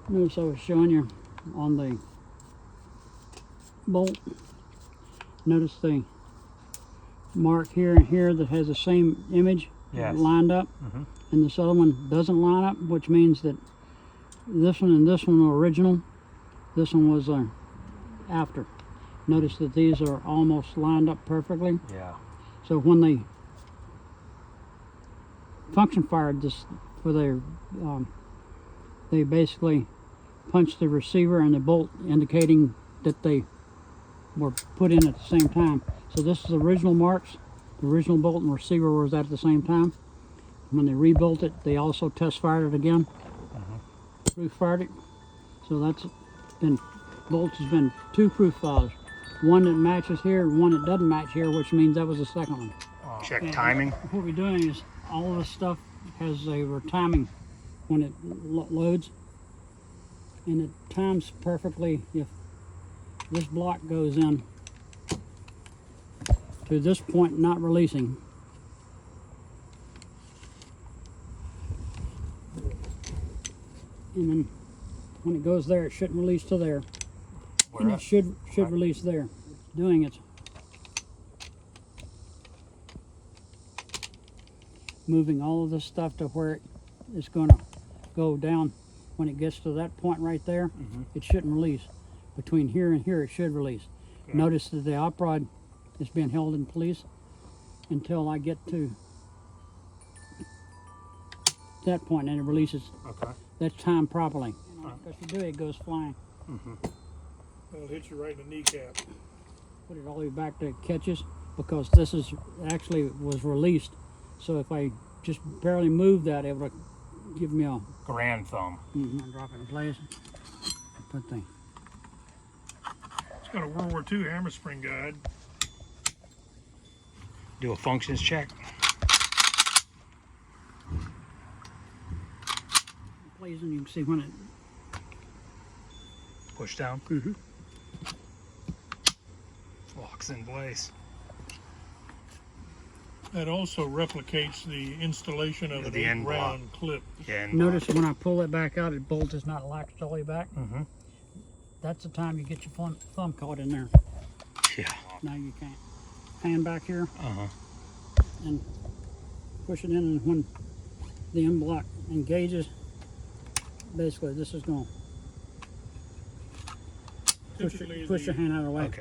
Notice I was showing you on the bolt. Notice the mark here and here that has the same image lined up, and this other one doesn't line up, which means that this one and this one are original. This one was after. Notice that these are almost lined up perfectly. Yeah. So when they function fired this, for their, they basically punched the receiver and the bolt, indicating that they were put in at the same time. So this is the original marks. The original bolt and receiver was at the same time. When they rebuilt it, they also test fired it again. Proof fired it. So that's been, bolts has been 2 proof fires. One that matches here and one that doesn't match here, which means that was the second one. Check timing. What we're doing is all of this stuff has a timing when it loads, and it times perfectly. If this block goes in to this point, not releasing, and then when it goes there, it shouldn't release to there. And it should release there. Doing it. Moving all of this stuff to where it's going to go down. When it gets to that point right there, it shouldn't release. Between here and here, it should release. Okay. Notice that the op rod is being held in place until I get to that point, and it releases. Okay. That's timed properly. Because if you do, it goes flying. It'll hit you right in the kneecap. Put it all the way back to catches, because this is actually was released. So if I just barely move that, it would give me a Garand thumb. Drop it in place. Put the. It's got a World War II hammer spring guide. Do a functions check. Plays, and you can see when it. Push down. Locks in place. That also replicates the installation of the an round clip. Yeah, notice when I pull it back out, it bolt is not locked all the way back. That's the time you get your thumb caught in there. Yeah. Now you can't. Hand back here. And push it in, and when the end block engages, basically this is going to push your hand out of the way. Okay.